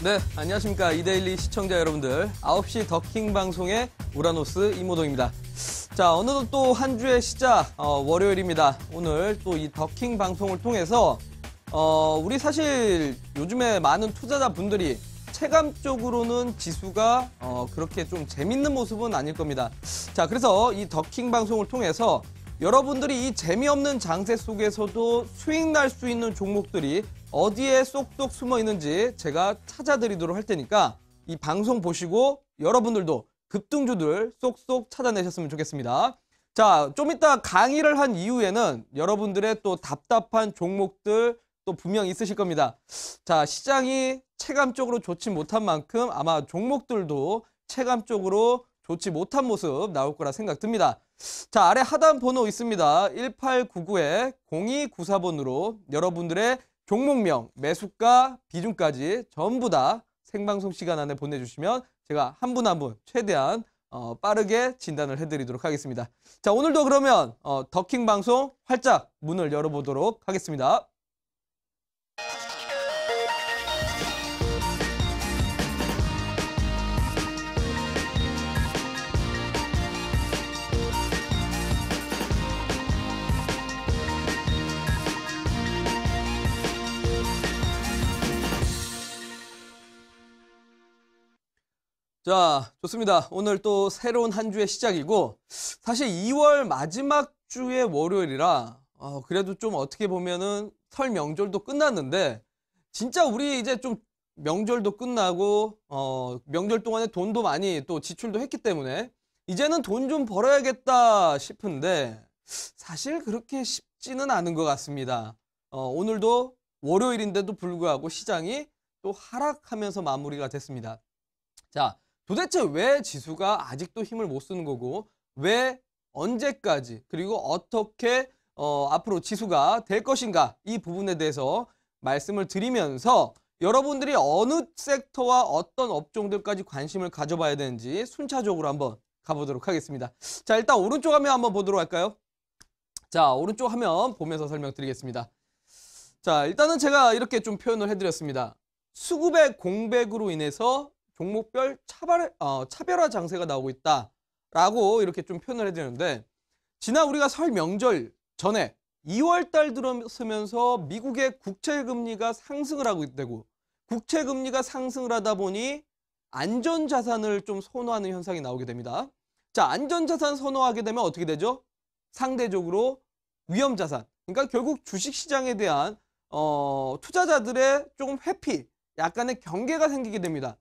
네, 안녕하십니까. 이데일리 시청자 여러분들. 9시 더킹 방송의 우라노스 이모동입니다. 자, 어느덧 또 한 주의 시작, 월요일입니다. 오늘 또 이 더킹 방송을 통해서, 우리 사실 요즘에 많은 투자자분들이 체감적으로는 지수가, 그렇게 좀 재밌는 모습은 아닐 겁니다. 자, 그래서 이 더킹 방송을 통해서 여러분들이 이 재미없는 장세 속에서도 수익 날 수 있는 종목들이 어디에 쏙쏙 숨어 있는지 제가 찾아드리도록 할 테니까 이 방송 보시고 여러분들도 급등주들 쏙쏙 찾아내셨으면 좋겠습니다. 자, 좀 이따 강의를 한 이후에는 여러분들의 또 답답한 종목들 또 분명 있으실 겁니다. 자, 시장이 체감적으로 좋지 못한 만큼 아마 종목들도 체감적으로 좋지 못한 모습 나올 거라 생각 듭니다. 자, 아래 하단 번호 있습니다. 1899-0294번으로 여러분들의 종목명, 매수가, 비중까지 전부 다 생방송 시간 안에 보내주시면 제가 한 분 한 분 최대한 빠르게 진단을 해드리도록 하겠습니다. 자, 오늘도 그러면 더킹 방송 활짝 문을 열어보도록 하겠습니다. 자, 좋습니다. 오늘 또 새로운 한 주의 시작이고 사실 2월 마지막 주의 월요일이라 그래도 좀 어떻게 보면은 설 명절도 끝났는데 진짜 우리 이제 좀 명절도 끝나고 명절 동안에 돈도 많이 또 지출도 했기 때문에 이제는 돈 좀 벌어야겠다 싶은데 사실 그렇게 쉽지는 않은 것 같습니다. 오늘도 월요일인데도 불구하고 시장이 또 하락하면서 마무리가 됐습니다. 자, 도대체 왜 지수가 아직도 힘을 못 쓰는 거고 왜 언제까지 그리고 어떻게 앞으로 지수가 될 것인가 이 부분에 대해서 말씀을 드리면서 여러분들이 어느 섹터와 어떤 업종들까지 관심을 가져봐야 되는지 순차적으로 한번 가보도록 하겠습니다. 자, 일단 오른쪽 화면 한번 보도록 할까요? 자, 오른쪽 화면 보면서 설명드리겠습니다. 자, 일단은 제가 이렇게 좀 표현을 해드렸습니다. 수급의 공백으로 인해서 종목별 차별화 장세가 나오고 있다라고 이렇게 좀 표현을 해드렸는데 지난 우리가 설 명절 전에 2월달 들어서면서 미국의 국채금리가 상승을 하고 있다고 국채금리가 상승을 하다 보니 안전자산을 좀 선호하는 현상이 나오게 됩니다. 자, 안전자산 선호하게 되면 어떻게 되죠? 상대적으로 위험자산, 그러니까 결국 주식시장에 대한 투자자들의 조금 회피, 약간의 경계가 생기게 됩니다.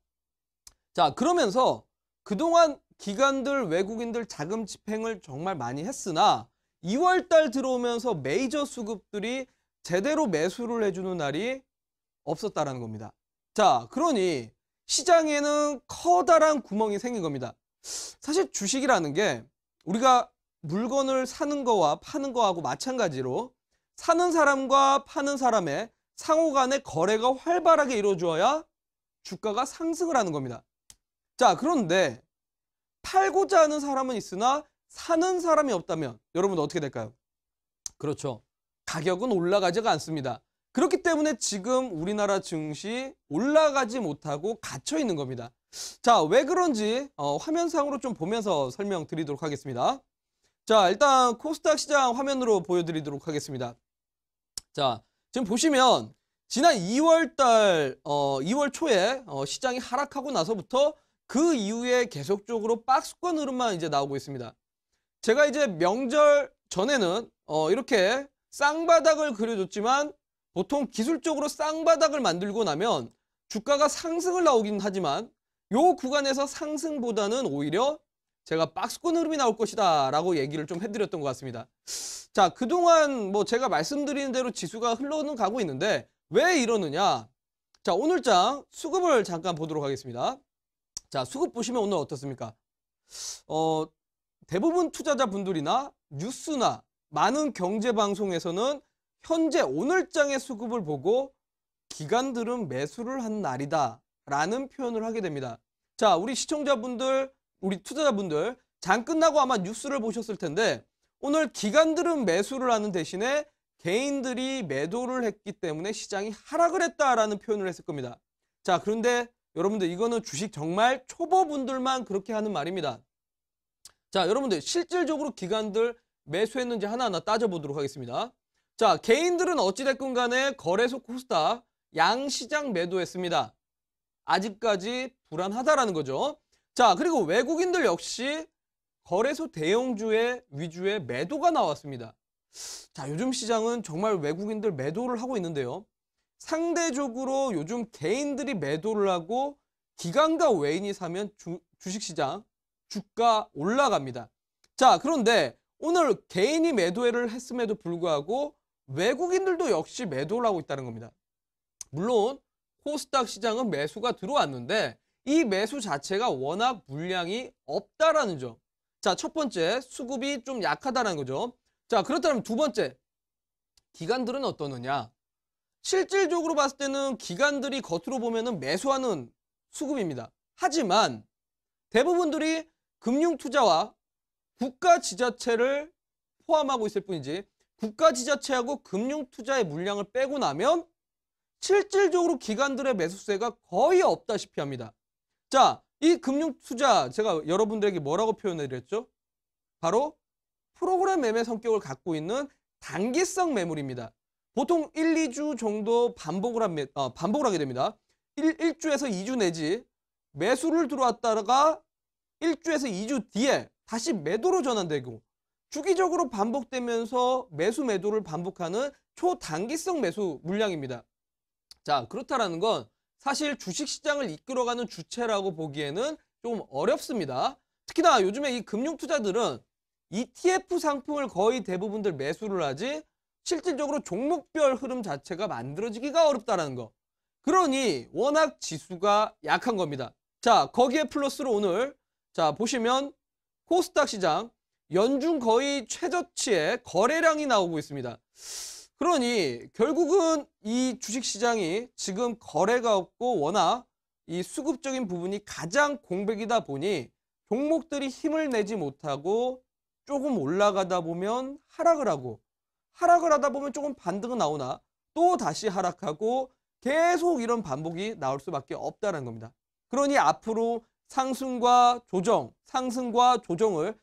자, 그러면서 그동안 기관들, 외국인들 자금 집행을 정말 많이 했으나 2월달 들어오면서 메이저 수급들이 제대로 매수를 해주는 날이 없었다라는 겁니다. 자, 그러니 시장에는 커다란 구멍이 생긴 겁니다. 사실 주식이라는 게 우리가 물건을 사는 거와 파는 거하고 마찬가지로 사는 사람과 파는 사람의 상호 간의 거래가 활발하게 이루어져야 주가가 상승을 하는 겁니다. 자, 그런데 팔고자 하는 사람은 있으나 사는 사람이 없다면 여러분 어떻게 될까요? 그렇죠. 가격은 올라가지가 않습니다. 그렇기 때문에 지금 우리나라 증시 올라가지 못하고 갇혀 있는 겁니다. 자, 왜 그런지 화면상으로 좀 보면서 설명드리도록 하겠습니다. 자, 일단 코스닥 시장 화면으로 보여드리도록 하겠습니다. 자, 지금 보시면 지난 2월 초에 시장이 하락하고 나서부터 그 이후에 계속적으로 박스권 흐름만 이제 나오고 있습니다. 제가 이제 명절 전에는 이렇게 쌍바닥을 그려줬지만 보통 기술적으로 쌍바닥을 만들고 나면 주가가 상승을 나오긴 하지만 요 구간에서 상승보다는 오히려 제가 박스권 흐름이 나올 것이다 라고 얘기를 좀 해드렸던 것 같습니다. 자, 그동안 뭐 제가 말씀드리는 대로 지수가 흘러는 가고 있는데 왜 이러느냐? 자, 오늘장 수급을 잠깐 보도록 하겠습니다. 자, 수급 보시면 오늘 어떻습니까? 대부분 투자자분들이나 뉴스나 많은 경제방송에서는 현재 오늘장의 수급을 보고 기관들은 매수를 한 날이다 라는 표현을 하게 됩니다. 자, 우리 시청자분들, 우리 투자자분들 장 끝나고 아마 뉴스를 보셨을 텐데 오늘 기관들은 매수를 하는 대신에 개인들이 매도를 했기 때문에 시장이 하락을 했다라는 표현을 했을 겁니다. 자, 그런데 여러분들 이거는 주식 정말 초보분들만 그렇게 하는 말입니다. 자, 여러분들 실질적으로 기관들 매수했는지 하나하나 따져보도록 하겠습니다. 자, 개인들은 어찌됐건 간에 거래소 코스닥 양시장 매도했습니다. 아직까지 불안하다라는 거죠. 자, 그리고 외국인들 역시 거래소 대형주의 위주의 매도가 나왔습니다. 자, 요즘 시장은 정말 외국인들 매도를 하고 있는데요. 상대적으로 요즘 개인들이 매도를 하고 기관과 외인이 사면 주식시장 주가 올라갑니다. 자, 그런데 오늘 개인이 매도를 했음에도 불구하고 외국인들도 역시 매도를 하고 있다는 겁니다. 물론 코스닥 시장은 매수가 들어왔는데 이 매수 자체가 워낙 물량이 없다라는 점. 자, 첫 번째, 수급이 좀 약하다는 거죠. 자, 그렇다면 두 번째, 기관들은 어떠느냐? 실질적으로 봤을 때는 기관들이 겉으로 보면은 매수하는 수급입니다. 하지만 대부분들이 금융투자와 국가지자체를 포함하고 있을 뿐이지 국가지자체하고 금융투자의 물량을 빼고 나면 실질적으로 기관들의 매수세가 거의 없다시피 합니다. 자, 이 금융투자 제가 여러분들에게 뭐라고 표현해드렸죠? 바로 프로그램 매매 성격을 갖고 있는 단기성 매물입니다. 보통 1, 2주 정도 반복을 하게 됩니다. 1주에서 2주 내지 매수를 들어왔다가 1주에서 2주 뒤에 다시 매도로 전환되고 주기적으로 반복되면서 매도를 반복하는 초단기성 매수 물량입니다. 자, 그렇다라는 건 사실 주식시장을 이끌어가는 주체라고 보기에는 좀 어렵습니다. 특히나 요즘에 이 금융투자들은 ETF 상품을 거의 대부분들 매수를 하지 실질적으로 종목별 흐름 자체가 만들어지기가 어렵다는 거. 그러니 워낙 지수가 약한 겁니다. 자, 거기에 플러스로 오늘 자 보시면 코스닥 시장 연중 거의 최저치의 거래량이 나오고 있습니다. 그러니 결국은 이 주식시장이 지금 거래가 없고 워낙 이 수급적인 부분이 가장 공백이다 보니 종목들이 힘을 내지 못하고 조금 올라가다 보면 하락을 하다 보면 조금 반등은 나오나 또 다시 하락하고 계속 이런 반복이 나올 수밖에 없다는 겁니다. 그러니 앞으로 상승과 조정을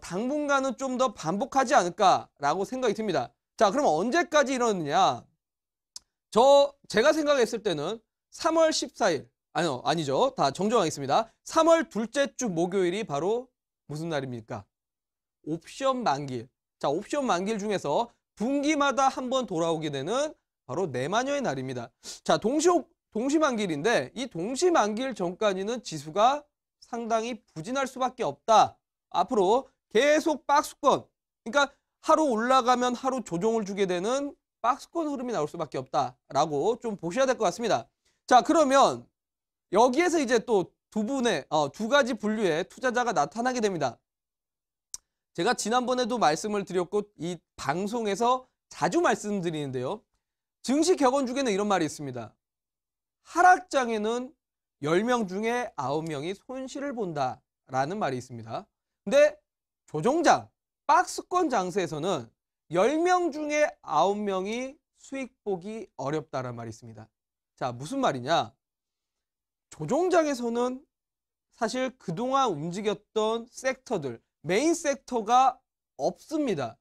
당분간은 좀 더 반복하지 않을까라고 생각이 듭니다. 자, 그럼 언제까지 이러느냐? 제가 생각했을 때는 3월 14일 아니죠. 다 정정하겠습니다. 3월 둘째 주 목요일이 바로 무슨 날입니까? 옵션 만기일. 자, 옵션 만기일 중에서 분기마다 한 번 돌아오게 되는 바로 내마녀의 날입니다. 자, 동시만기일인데 이 동시만기일 전까지는 지수가 상당히 부진할 수밖에 없다. 앞으로 계속 박스권, 그러니까 하루 올라가면 하루 조정을 주게 되는 박스권 흐름이 나올 수밖에 없다라고 좀 보셔야 될 것 같습니다. 자, 그러면 여기에서 이제 또 두 가지 분류의 투자자가 나타나게 됩니다. 제가 지난번에도 말씀을 드렸고 이 방송에서 자주 말씀드리는데요. 증시 격언 중에는 이런 말이 있습니다. 하락장에는 10명 중에 9명이 손실을 본다라는 말이 있습니다. 근데 조정장, 박스권 장세에서는 10명 중에 9명이 수익 보기 어렵다라는 말이 있습니다. 자, 무슨 말이냐? 조정장에서는 사실 그동안 움직였던 섹터들, 메인 섹터가 없습니다.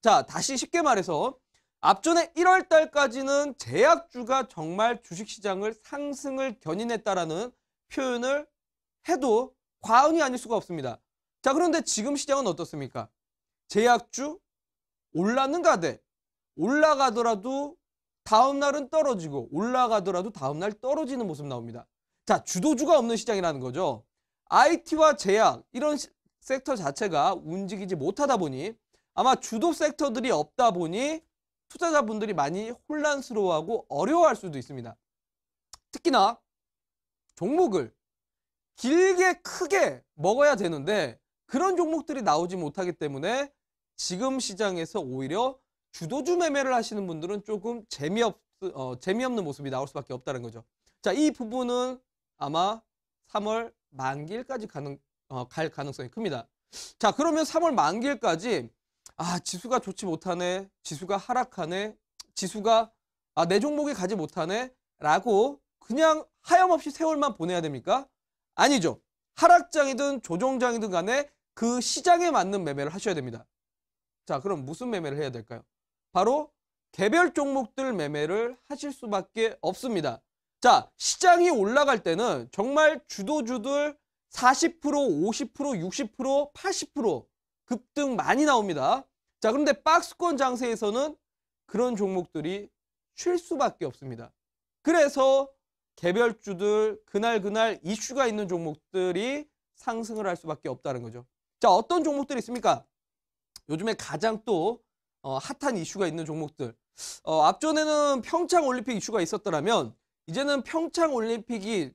자, 다시 쉽게 말해서 앞전에 1월 달까지는 제약주가 정말 주식시장을 상승을 견인했다라는 표현을 해도 과언이 아닐 수가 없습니다. 자, 그런데 지금 시장은 어떻습니까? 제약주 올랐는가대 올라가더라도 다음날은 떨어지고 올라가더라도 다음날 떨어지는 모습 나옵니다. 자, 주도주가 없는 시장이라는 거죠. IT와 제약 이런 섹터 자체가 움직이지 못하다 보니 아마 주도 섹터들이 없다 보니 투자자분들이 많이 혼란스러워하고 어려워할 수도 있습니다. 특히나 종목을 길게 크게 먹어야 되는데 그런 종목들이 나오지 못하기 때문에 지금 시장에서 오히려 주도주 매매를 하시는 분들은 조금 재미없는 모습이 나올 수밖에 없다는 거죠. 자, 이 부분은 아마 3월 만기일까지 갈 가능성이 큽니다. 자, 그러면 3월 만기일까지 지수가 좋지 못하네, 지수가 하락하네, 지수가 내 종목에 가지 못하네 라고 그냥 하염없이 세월만 보내야 됩니까? 아니죠. 하락장이든 조정장이든 간에 그 시장에 맞는 매매를 하셔야 됩니다. 자, 그럼 무슨 매매를 해야 될까요? 바로 개별 종목들 매매를 하실 수밖에 없습니다. 자, 시장이 올라갈 때는 정말 주도주들 40%, 50%, 60%, 80% 급등 많이 나옵니다. 자, 그런데 박스권 장세에서는 그런 종목들이 쉴 수밖에 없습니다. 그래서 개별주들 그날 이슈가 있는 종목들이 상승을 할 수밖에 없다는 거죠. 자, 어떤 종목들이 있습니까? 요즘에 가장 또 핫한 이슈가 있는 종목들. 앞전에는 평창올림픽 이슈가 있었더라면 이제는 평창올림픽이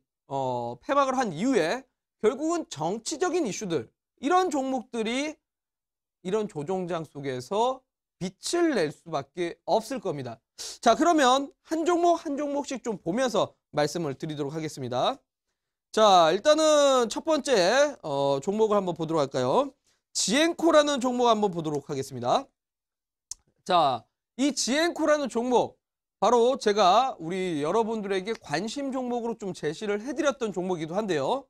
폐막을 한 이후에 결국은 정치적인 이슈들, 이런 종목들이 이런 조종장 속에서 빛을 낼 수밖에 없을 겁니다. 자, 그러면 한 종목 한 종목씩 좀 보면서 말씀을 드리도록 하겠습니다. 자, 일단은 첫 번째 종목을 한번 보도록 할까요? 지엔코라는 종목 한번 보도록 하겠습니다. 자, 이 지엔코라는 종목, 바로 제가 우리 여러분들에게 관심 종목으로 좀 제시를 해드렸던 종목이기도 한데요.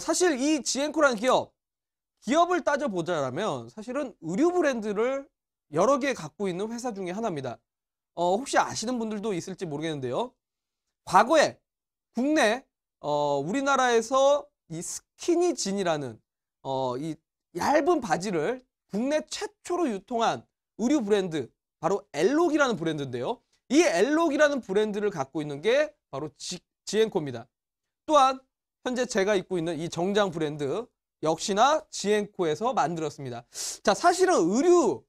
사실 이 지엔코라는 기업을 따져보자면 사실은 의류 브랜드를 여러 개 갖고 있는 회사 중에 하나입니다. 혹시 아시는 분들도 있을지 모르겠는데요. 과거에 국내 우리나라에서 이 스키니진이라는 이 얇은 바지를 국내 최초로 유통한 의류 브랜드, 바로 엘록이라는 브랜드인데요. 이 엘록이라는 브랜드를 갖고 있는 게 바로 지엔코입니다. 또한 현재 제가 입고 있는 이 정장 브랜드 역시나 지엔코에서 만들었습니다. 자, 사실은 의류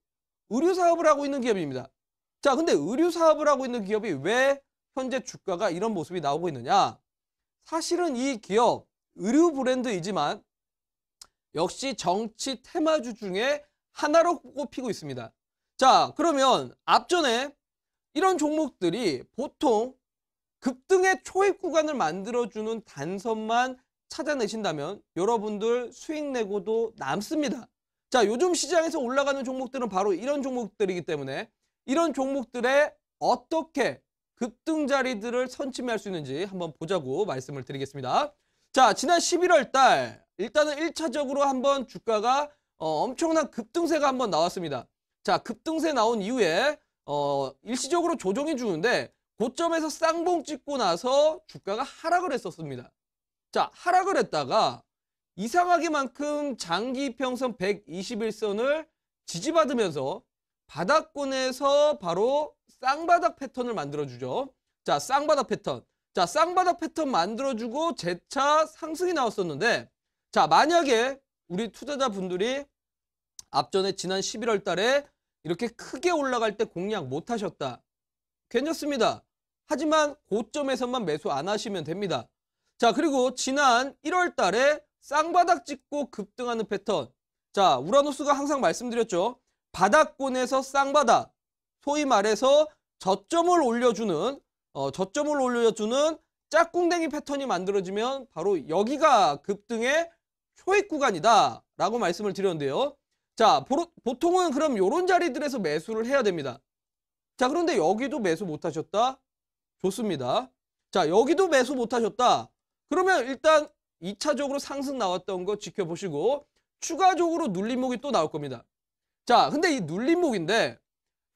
사업을 하고 있는 기업입니다. 자, 근데 의류 사업을 하고 있는 기업이 왜 현재 주가가 이런 모습이 나오고 있느냐? 사실은 이 기업 의류 브랜드이지만 역시 정치 테마주 중에 하나로 꼽히고 있습니다. 자, 그러면 앞전에 이런 종목들이 보통 급등의 초입 구간을 만들어주는 단선만 찾아내신다면 여러분들 수익 내고도 남습니다. 자, 요즘 시장에서 올라가는 종목들은 바로 이런 종목들이기 때문에 이런 종목들의 어떻게 급등 자리들을 선취할 수 있는지 한번 보자고 말씀을 드리겠습니다. 자, 지난 11월 달 일단은 1차적으로 한번 주가가 엄청난 급등세가 한번 나왔습니다. 자, 급등세 나온 이후에 일시적으로 조정해 주는데 고점에서 쌍봉 찍고 나서 주가가 하락을 했었습니다. 자, 하락을 했다가 이상하게만큼 장기평선 121선을 지지받으면서 바닥권에서 바로 쌍바닥 패턴을 만들어주죠. 자, 쌍바닥 패턴. 자, 쌍바닥 패턴 만들어주고 재차 상승이 나왔었는데, 자, 만약에 우리 투자자분들이 앞전에 지난 11월 달에 이렇게 크게 올라갈 때 공략 못 하셨다. 괜찮습니다. 하지만 고점에서만 매수 안 하시면 됩니다. 자, 그리고 지난 1월 달에 쌍바닥 찍고 급등하는 패턴. 자, 우라노스가 항상 말씀드렸죠. 바닥권에서 쌍바닥. 소위 말해서 저점을 올려주는 짝꿍댕이 패턴이 만들어지면 바로 여기가 급등의 초입 구간이다 라고 말씀을 드렸는데요. 자, 보통은 그럼 이런 자리들에서 매수를 해야 됩니다. 자, 그런데 여기도 매수 못하셨다? 좋습니다. 자, 여기도 매수 못하셨다? 그러면 일단 2차적으로 상승 나왔던 거 지켜보시고 추가적으로 눌림목이 또 나올 겁니다. 자, 근데 이 눌림목인데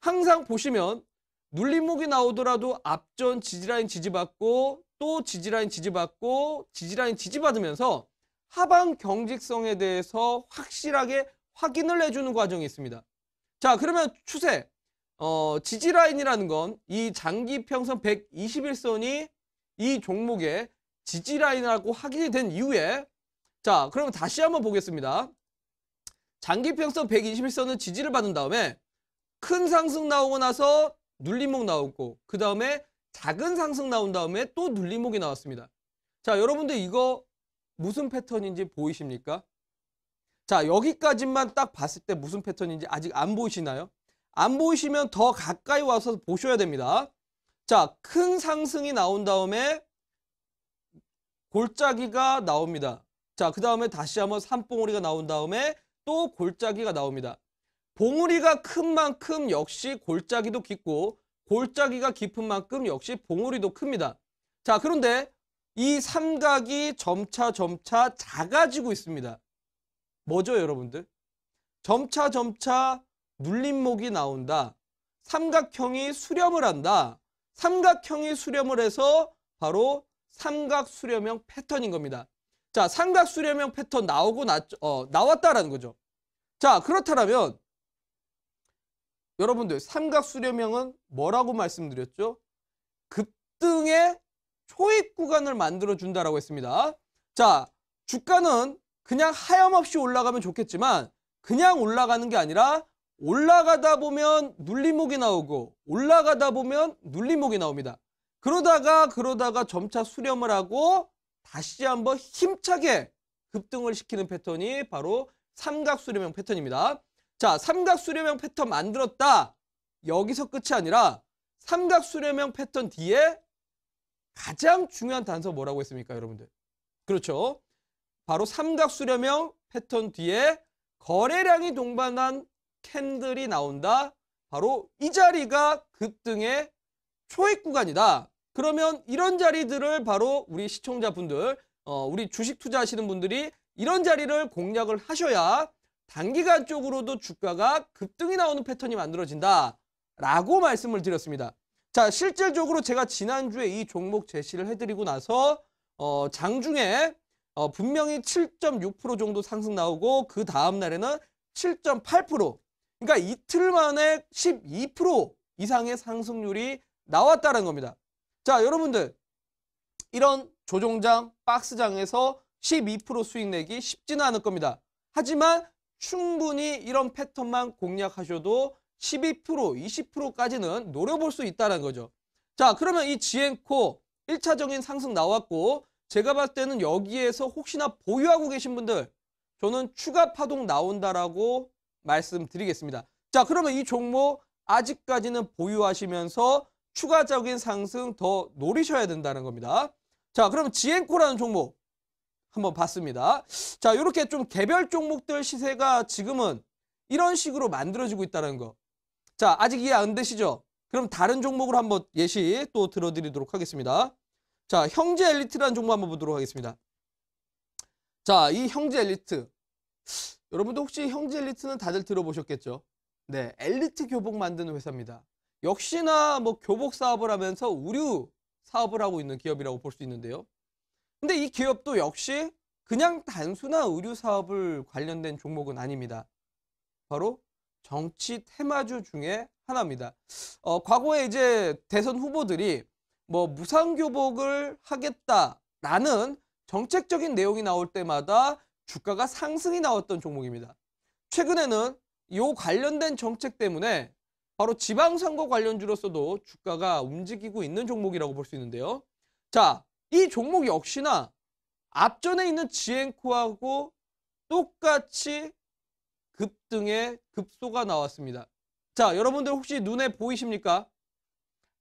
항상 보시면 눌림목이 나오더라도 앞전 지지라인 지지받고 또 지지라인 지지받고 지지라인 지지받으면서 하방 경직성에 대해서 확실하게 확인을 해주는 과정이 있습니다. 자, 그러면 추세 지지라인이라는 건 이 장기평선 121선이 이 종목의 지지라인이라고 확인이 된 이후에, 자, 그러면 다시 한번 보겠습니다. 장기평선 121선은 지지를 받은 다음에 큰 상승 나오고 나서 눌림목 나오고 그 다음에 작은 상승 나온 다음에 또 눌림목이 나왔습니다. 자, 여러분들 이거 무슨 패턴인지 보이십니까? 자, 여기까지만 딱 봤을 때 무슨 패턴인지 아직 안 보이시나요? 안 보이시면 더 가까이 와서 보셔야 됩니다. 자, 큰 상승이 나온 다음에 골짜기가 나옵니다. 자, 그 다음에 다시 한번 산봉우리가 나온 다음에 또 골짜기가 나옵니다. 봉우리가 큰 만큼 역시 골짜기도 깊고 골짜기가 깊은 만큼 역시 봉우리도 큽니다. 자, 그런데 이 삼각이 점차 작아지고 있습니다. 뭐죠, 여러분들? 점차 눌림목이 나온다. 삼각형이 수렴을 한다. 삼각형이 수렴을 해서 바로 삼각수렴형 패턴인 겁니다. 자, 삼각수렴형 패턴 나왔다라는 거죠. 자, 그렇다면 여러분들 삼각수렴형은 뭐라고 말씀드렸죠? 급등의 초입 구간을 만들어준다라고 했습니다. 자, 주가는 그냥 하염없이 올라가면 좋겠지만 그냥 올라가는 게 아니라 올라가다 보면 눌림목이 나오고 올라가다 보면 눌림목이 나옵니다. 그러다가 점차 수렴을 하고 다시 한번 힘차게 급등을 시키는 패턴이 바로 삼각수렴형 패턴입니다. 자, 삼각수렴형 패턴 만들었다. 여기서 끝이 아니라 삼각수렴형 패턴 뒤에 가장 중요한 단서 뭐라고 했습니까, 여러분들? 그렇죠. 바로 삼각수렴형 패턴 뒤에 거래량이 동반한 캔들이 나온다. 바로 이 자리가 급등의 초입 구간이다. 그러면 이런 자리들을 바로 우리 시청자분들, 우리 주식 투자하시는 분들이 이런 자리를 공략을 하셔야 단기간적으로도 주가가 급등이 나오는 패턴이 만들어진다 라고 말씀을 드렸습니다. 자, 실질적으로 제가 지난주에 이 종목 제시를 해드리고 나서 장중에 분명히 7.6% 정도 상승 나오고 그 다음 날에는 7.8%, 그러니까 이틀 만에 12% 이상의 상승률이 나왔다는 겁니다. 자, 여러분들 이런 조종장 박스장에서 12% 수익 내기 쉽지는 않을 겁니다. 하지만 충분히 이런 패턴만 공략하셔도 12%, 20%까지는 노려볼 수 있다는 거죠. 자, 그러면 이 지앤코 1차적인 상승 나왔고 제가 봤을 때는 여기에서 혹시나 보유하고 계신 분들 저는 추가 파동 나온다라고 말씀드리겠습니다. 자, 그러면 이 종목 아직까지는 보유하시면서 추가적인 상승 더 노리셔야 된다는 겁니다. 자, 그럼 지앤코라는 종목 한번 봤습니다. 자, 이렇게 좀 개별 종목들 시세가 지금은 이런 식으로 만들어지고 있다는 거. 자, 아직 이해 안 되시죠? 그럼 다른 종목으로 한번 예시 또 들어드리도록 하겠습니다. 자, 형제 엘리트라는 종목 한번 보도록 하겠습니다. 자, 이 형제 엘리트. 여러분도 혹시 형제 엘리트는 다들 들어보셨겠죠? 네, 엘리트 교복 만드는 회사입니다. 역시나 뭐 교복 사업을 하면서 의류 사업을 하고 있는 기업이라고 볼 수 있는데요. 근데 이 기업도 역시 그냥 단순한 의류 사업을 관련된 종목은 아닙니다. 바로 정치 테마주 중에 하나입니다. 과거에 이제 대선 후보들이 뭐 무상교복을 하겠다라는 정책적인 내용이 나올 때마다 주가가 상승이 나왔던 종목입니다. 최근에는 이 관련된 정책 때문에 바로 지방선거 관련주로서도 주가가 움직이고 있는 종목이라고 볼 수 있는데요. 자, 이 종목 역시나 앞전에 있는 지앤코하고 똑같이 급등의 급소가 나왔습니다. 자, 여러분들 혹시 눈에 보이십니까?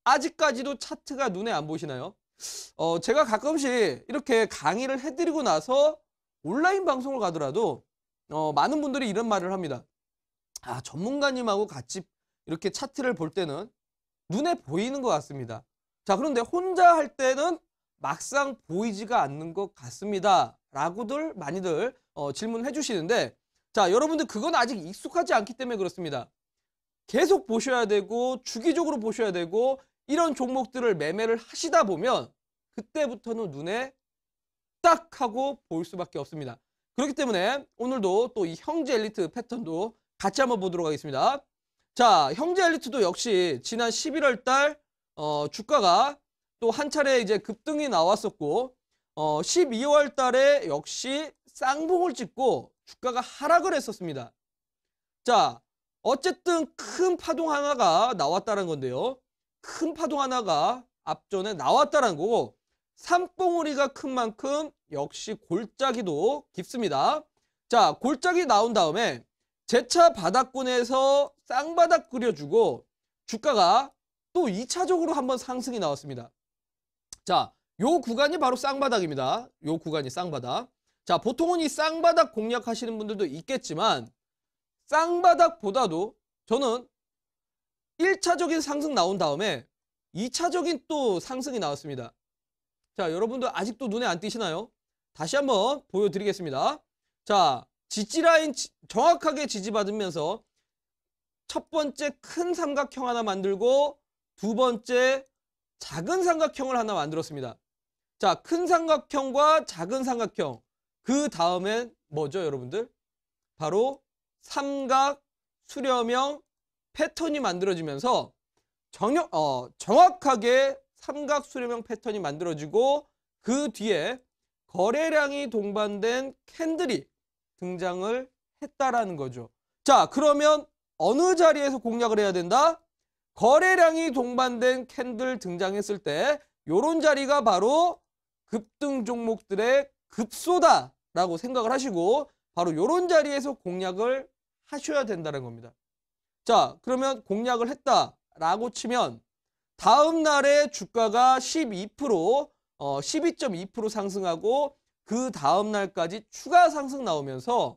아직까지도 차트가 눈에 안 보이시나요? 제가 가끔씩 이렇게 강의를 해드리고 나서 온라인 방송을 가더라도 많은 분들이 이런 말을 합니다. 아, 전문가님하고 같이 이렇게 차트를 볼 때는 눈에 보이는 것 같습니다. 자, 그런데 혼자 할 때는 막상 보이지가 않는 것 같습니다. 라고들 많이들 질문해 주시는데, 자, 여러분들 그건 아직 익숙하지 않기 때문에 그렇습니다. 계속 보셔야 되고 주기적으로 보셔야 되고 이런 종목들을 매매를 하시다 보면 그때부터는 눈에 딱 하고 보일 수밖에 없습니다. 그렇기 때문에 오늘도 또 이 형제 엘리트 패턴도 같이 한번 보도록 하겠습니다. 자, 형제 엘리트도 역시 지난 11월 달 주가가 또 한 차례 이제 급등이 나왔었고 12월 달에 역시 쌍봉을 찍고 주가가 하락을 했었습니다. 자, 어쨌든 큰 파동 하나가 나왔다는 건데요. 큰 파동 하나가 앞전에 나왔다는 거고 산봉우리가 큰 만큼 역시 골짜기도 깊습니다. 자, 골짜기 나온 다음에 재차 바닥권에서 쌍바닥 그려주고 주가가 또 2차적으로 한번 상승이 나왔습니다. 자, 요 구간이 바로 쌍바닥입니다. 요 구간이 쌍바닥. 자, 보통은 이 쌍바닥 공략하시는 분들도 있겠지만 쌍바닥보다도 저는 1차적인 상승 나온 다음에 2차적인 또 상승이 나왔습니다. 자, 여러분들 아직도 눈에 안 띄시나요? 다시 한번 보여드리겠습니다. 자, 지지라인 정확하게 지지받으면서 첫 번째 큰 삼각형 하나 만들고 두 번째 작은 삼각형을 하나 만들었습니다. 자, 큰 삼각형과 작은 삼각형. 그 다음엔 뭐죠, 여러분들? 바로 삼각 수렴형 패턴이 만들어지면서 정확하게 삼각 수렴형 패턴이 만들어지고 그 뒤에 거래량이 동반된 캔들이 등장을 했다라는 거죠. 자, 그러면 어느 자리에서 공략을 해야 된다? 거래량이 동반된 캔들 등장했을 때 요런 자리가 바로 급등 종목들의 급소다라고 생각을 하시고 바로 요런 자리에서 공략을 하셔야 된다는 겁니다. 자, 그러면 공략을 했다라고 치면 다음 날에 주가가 12% 상승하고 그 다음 날까지 추가 상승 나오면서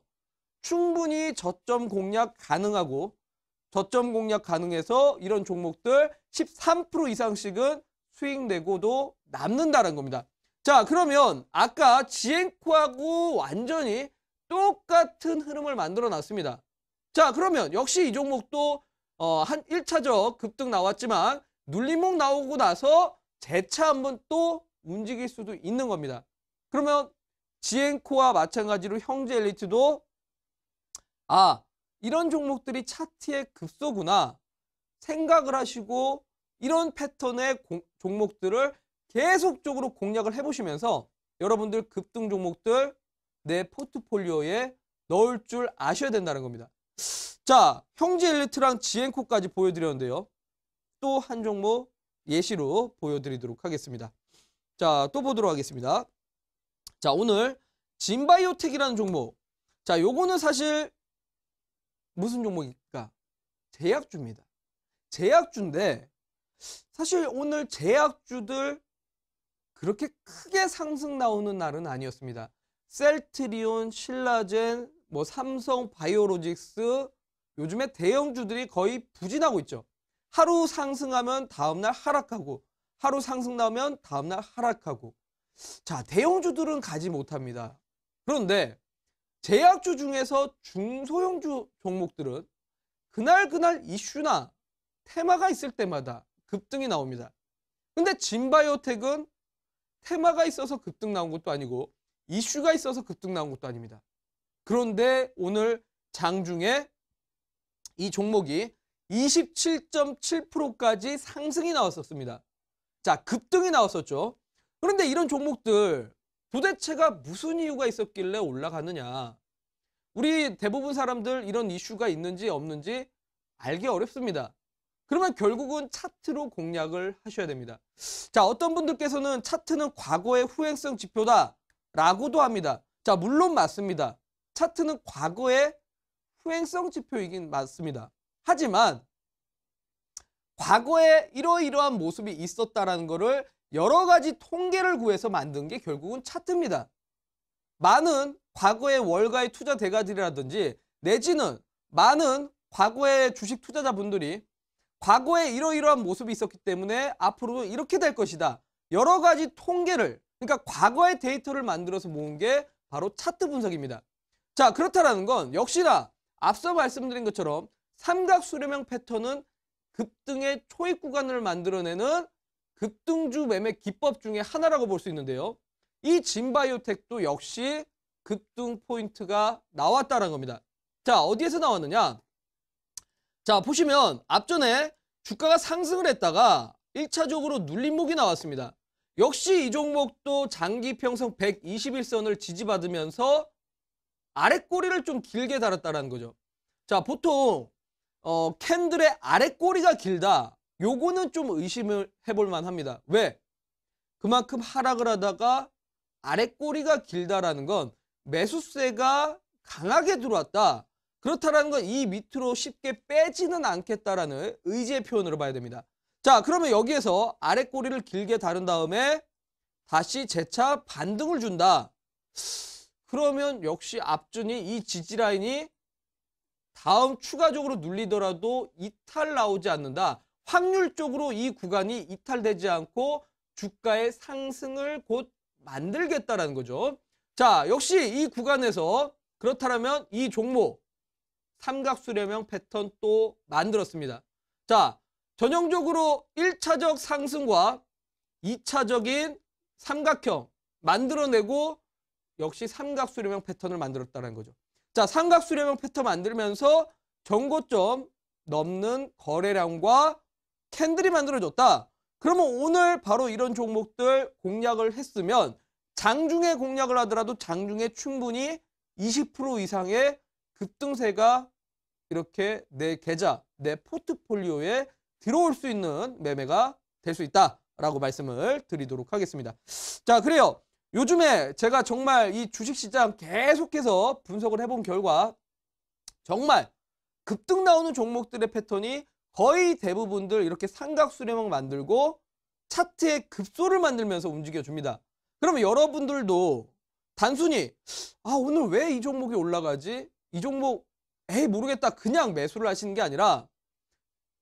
충분히 저점 공략 가능하고 저점 공략 가능해서 이런 종목들 13% 이상씩은 수익 내고도 남는다는 겁니다. 자, 그러면 아까 지엔코하고 완전히 똑같은 흐름을 만들어 놨습니다. 자, 그러면 역시 이 종목도 한 1차적 급등 나왔지만 눌림목 나오고 나서 재차 한번 또 움직일 수도 있는 겁니다. 그러면 지엔코와 마찬가지로 형제 엘리트도 이런 종목들이 차트의 급소구나 생각을 하시고 이런 패턴의 종목들을 계속적으로 공략을 해보시면서 여러분들 급등 종목들 내 포트폴리오에 넣을 줄 아셔야 된다는 겁니다. 자, 형제 엘리트랑 지엔코까지 보여드렸는데요. 또 한 종목 예시로 보여드리도록 하겠습니다. 자, 또 보도록 하겠습니다. 자, 오늘 진바이오텍이라는 종목. 자, 요거는 사실 무슨 종목일까? 제약주입니다. 제약주인데 사실 오늘 제약주들 그렇게 크게 상승 나오는 날은 아니었습니다. 셀트리온, 신라젠, 삼성 바이오로직스 요즘에 대형주들이 거의 부진하고 있죠. 하루 상승하면 다음날 하락하고 하루 상승 나오면 다음날 하락하고 자, 대형주들은 가지 못합니다. 그런데 제약주 중에서 중소형주 종목들은 그날 이슈나 테마가 있을 때마다 급등이 나옵니다. 근데 진바이오텍은 테마가 있어서 급등 나온 것도 아니고 이슈가 있어서 급등 나온 것도 아닙니다. 그런데 오늘 장중에 이 종목이 27.7%까지 상승이 나왔었습니다. 자, 급등이 나왔었죠. 그런데 이런 종목들 도대체가 무슨 이유가 있었길래 올라가느냐. 우리 대부분 사람들 이런 이슈가 있는지 없는지 알기 어렵습니다. 그러면 결국은 차트로 공략을 하셔야 됩니다. 자, 어떤 분들께서는 차트는 과거의 후행성 지표다라고도 합니다. 자, 물론 맞습니다. 차트는 과거의 후행성 지표이긴 맞습니다. 하지만 과거에 이러이러한 모습이 있었다라는 것을 여러 가지 통계를 구해서 만든 게 결국은 차트입니다. 많은 과거의 월가의 투자 대가들이라든지 내지는 많은 과거의 주식 투자자분들이 과거에 이러이러한 모습이 있었기 때문에 앞으로도 이렇게 될 것이다. 여러 가지 통계를, 그러니까 과거의 데이터를 만들어서 모은 게 바로 차트 분석입니다. 자, 그렇다라는 건 역시나 앞서 말씀드린 것처럼 삼각 수렴형 패턴은 급등의 초입 구간을 만들어내는 급등주 매매 기법 중에 하나라고 볼 수 있는데요. 이 진바이오텍도 역시 급등 포인트가 나왔다는 겁니다. 자, 어디에서 나왔느냐? 자, 보시면 앞전에 주가가 상승을 했다가 1차적으로 눌림목이 나왔습니다. 역시 이 종목도 장기 평선 121선을 지지받으면서 아랫꼬리를 좀 길게 달았다는 거죠. 자, 보통 캔들의 아랫꼬리가 길다. 요거는 좀 의심을 해볼 만합니다. 왜? 그만큼 하락을 하다가 아랫꼬리가 길다라는 건 매수세가 강하게 들어왔다. 그렇다라는 건 이 밑으로 쉽게 빼지는 않겠다라는 의지의 표현으로 봐야 됩니다. 자, 그러면 여기에서 아랫꼬리를 길게 다룬 다음에 다시 재차 반등을 준다. 그러면 역시 앞전이 이 지지라인이 다음 추가적으로 눌리더라도 이탈 나오지 않는다. 확률적으로 이 구간이 이탈되지 않고 주가의 상승을 곧 만들겠다라는 거죠. 자, 역시 이 구간에서 그렇다면 이 종목 삼각수렴형 패턴 또 만들었습니다. 자, 전형적으로 1차적 상승과 2차적인 삼각형 만들어내고 역시 삼각수렴형 패턴을 만들었다는 거죠. 자, 삼각수렴형 패턴 만들면서 전고점 넘는 거래량과 캔들이 만들어졌다. 그러면 오늘 바로 이런 종목들 공략을 했으면 장중에 공략을 하더라도 장중에 충분히 20% 이상의 급등세가 이렇게 내 계좌, 내 포트폴리오에 들어올 수 있는 매매가 될 수 있다라고 말씀을 드리도록 하겠습니다. 자, 그래요. 요즘에 제가 정말 이 주식시장 계속해서 분석을 해본 결과 정말 급등 나오는 종목들의 패턴이 거의 대부분들 이렇게 삼각수렴형 만들고 차트에 급소를 만들면서 움직여줍니다. 그러면 여러분들도 단순히 오늘 왜 이 종목이 올라가지? 이 종목 모르겠다 그냥 매수를 하시는 게 아니라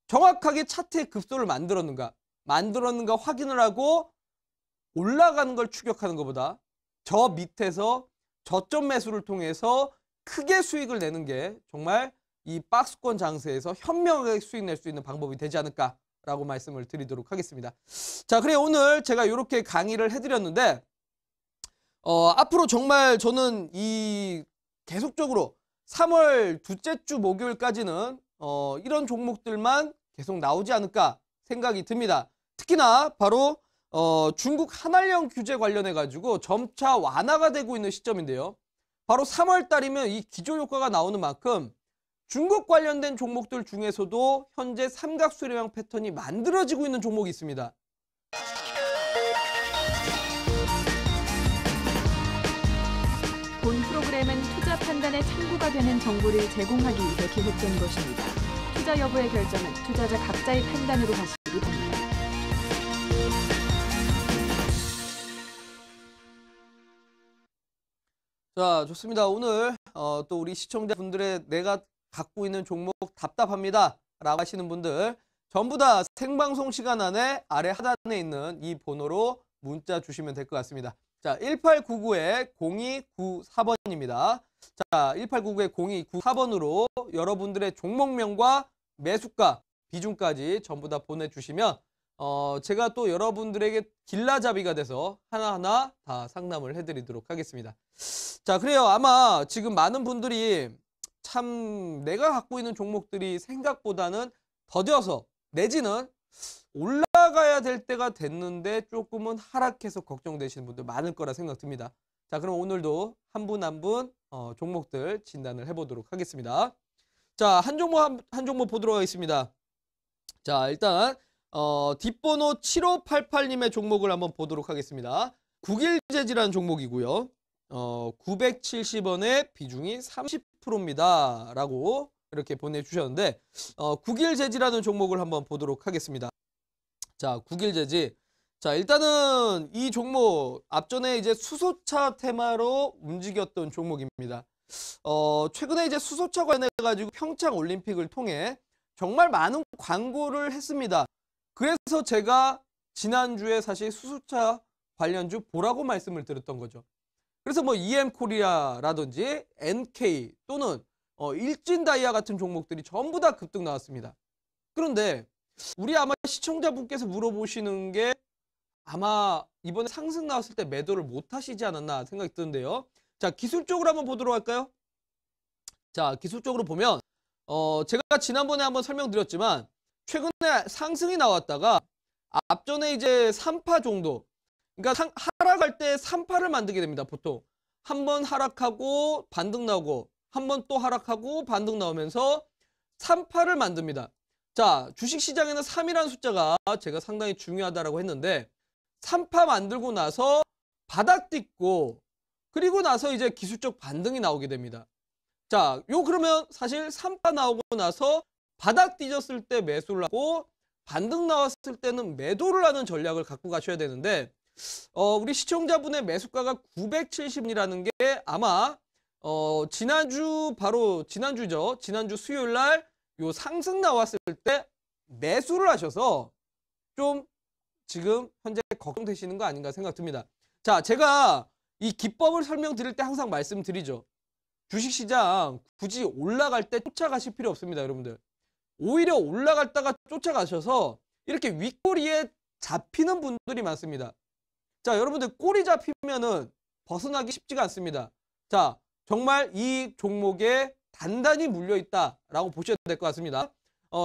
정확하게 차트에 급소를 만들었는가 확인을 하고 올라가는 걸 추격하는 것보다 저 밑에서 저점 매수를 통해서 크게 수익을 내는 게 정말 이 박스권 장세에서 현명하게 수익 낼 수 있는 방법이 되지 않을까라고 말씀을 드리도록 하겠습니다. 자, 그래 오늘 제가 이렇게 강의를 해드렸는데 앞으로 정말 저는 이 계속적으로 3월 둘째 주 목요일까지는 이런 종목들만 계속 나오지 않을까 생각이 듭니다. 특히나 바로 중국 한알령 규제 관련해 가지고 점차 완화가 되고 있는 시점인데요. 바로 3월 달이면 이 기저효과가 나오는 만큼 중국 관련된 종목들 중에서도 현재 삼각수렴형 패턴이 만들어지고 있는 종목이 있습니다. 본 프로그램은 투자 판단에 참고가 되는 정보를 제공하기 위해 기획된 것입니다. 투자 여부의 결정은 투자자 각자의 판단으로 하시기 바랍니다. 자, 좋습니다. 오늘 또 우리 시청자분들의 내가 갖고 있는 종목 답답합니다 라고 하시는 분들 전부 다 생방송 시간 안에 아래 하단에 있는 이 번호로 문자 주시면 될 것 같습니다. 자, 1899-0294번입니다. 자, 1899-0294번으로 여러분들의 종목명과 매수가, 비중까지 전부 다 보내주시면 제가 또 여러분들에게 길라잡이가 돼서 하나하나 다 상담을 해드리도록 하겠습니다. 자, 그래요. 아마 지금 많은 분들이 참 내가 갖고 있는 종목들이 생각보다는 더뎌서 내지는 올라가야 될 때가 됐는데 조금은 하락해서 걱정되시는 분들 많을 거라 생각 듭니다. 자, 그럼 오늘도 한 분 한 분 종목들 진단을 해보도록 하겠습니다. 자, 한 종목 보도록 하겠습니다. 자, 일단 뒷번호 7588님의 종목을 한번 보도록 하겠습니다. 국일재지라는 종목이고요. 970원의 비중이 30%입니다. 라고 이렇게 보내주셨는데 국일재지라는 종목을 한번 보도록 하겠습니다. 자, 국일재지. 자, 일단은 이 종목 앞전에 이제 수소차 테마로 움직였던 종목입니다. 최근에 이제 수소차 관련해가지고 평창 올림픽을 통해 정말 많은 광고를 했습니다. 그래서 제가 지난주에 사실 수소차 관련주 보라고 말씀을 드렸던 거죠. 그래서 뭐 EM코리아라든지 NK 또는 일진다이아 같은 종목들이 전부 다 급등 나왔습니다. 그런데 우리 아마 시청자분께서 물어보시는 게 아마 이번에 상승 나왔을 때 매도를 못 하시지 않았나 생각이 드는데요. 자, 기술적으로 한번 보도록 할까요? 자, 기술적으로 보면 제가 지난번에 한번 설명드렸지만 최근에 상승이 나왔다가 앞전에 이제 3파 정도, 그러니까 하락할 때 3파를 만들게 됩니다. 보통 한 번 하락하고 반등 나오고 한 번 또 하락하고 반등 나오면서 3파를 만듭니다. 자, 주식시장에는 3이라는 숫자가 제가 상당히 중요하다고 했는데 3파 만들고 나서 바닥 딛고 그리고 나서 이제 기술적 반등이 나오게 됩니다. 자, 그러면 사실 3파 나오고 나서 바닥 뒤졌을 때 매수를 하고 반등 나왔을 때는 매도를 하는 전략을 갖고 가셔야 되는데 우리 시청자분의 매수가가 970이라는 게 아마 지난주죠. 지난주 수요일 날 요 상승 나왔을 때 매수를 하셔서 좀 지금 현재 걱정되시는 거 아닌가 생각 듭니다. 자, 제가 이 기법을 설명드릴 때 항상 말씀드리죠. 주식시장 굳이 올라갈 때 쫓아가실 필요 없습니다, 여러분들. 오히려 올라갔다가 쫓아가셔서 이렇게 윗꼬리에 잡히는 분들이 많습니다. 자, 여러분들 꼬리 잡히면은 벗어나기 쉽지가 않습니다. 자, 정말 이 종목에 단단히 물려있다라고 보셔야 될 것 같습니다.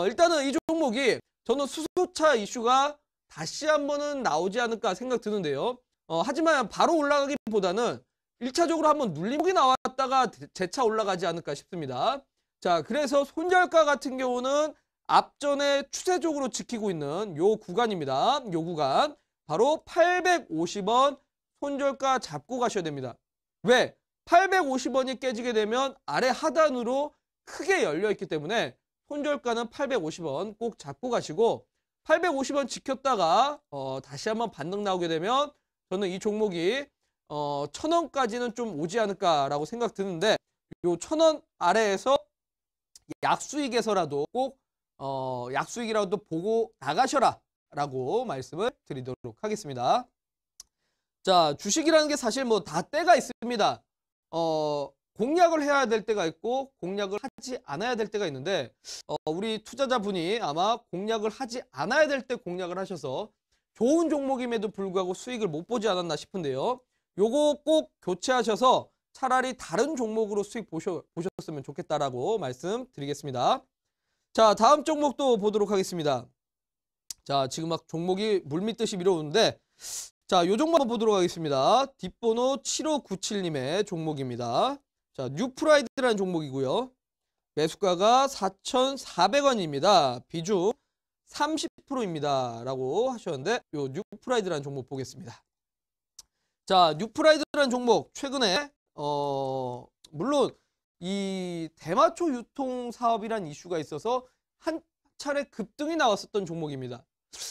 일단은 이 종목이 저는 수소차 이슈가 다시 한번은 나오지 않을까 생각 드는데요. 하지만 바로 올라가기보다는 1차적으로 한번 눌림목이 나왔다가 재차 올라가지 않을까 싶습니다. 자, 그래서 손절가 같은 경우는 앞전에 추세적으로 지키고 있는 요 구간입니다. 요 구간. 바로 850원 손절가 잡고 가셔야 됩니다. 왜? 850원이 깨지게 되면 아래 하단으로 크게 열려있기 때문에 손절가는 850원 꼭 잡고 가시고 850원 지켰다가 다시 한번 반등 나오게 되면 저는 이 종목이 1000원까지는 좀 오지 않을까라고 생각 드는데 요 1000원 아래에서 약수익에서라도 꼭 약수익이라도 보고 나가셔라 라고 말씀을 드리도록 하겠습니다. 자, 주식이라는 게 사실 뭐 다 때가 있습니다. 공략을 해야 될 때가 있고 공략을 하지 않아야 될 때가 있는데 우리 투자자분이 아마 공략을 하지 않아야 될 때 공략을 하셔서 좋은 종목임에도 불구하고 수익을 못 보지 않았나 싶은데요. 요거 꼭 교체하셔서 차라리 다른 종목으로 수익 보셨으면 좋겠다라고 말씀드리겠습니다. 자, 다음 종목도 보도록 하겠습니다. 자, 지금 막 종목이 물밀듯이 밀어오는데 자, 요 종목 한번 보도록 하겠습니다. 뒷번호 7597님의 종목입니다. 자, 뉴프라이드라는 종목이고요. 매수가가 4,400원입니다. 비중 30%입니다. 라고 하셨는데 요 뉴프라이드라는 종목 보겠습니다. 자, 뉴프라이드라는 종목 최근에 물론 이 대마초 유통 사업이란 이슈가 있어서 한 차례 급등이 나왔었던 종목입니다.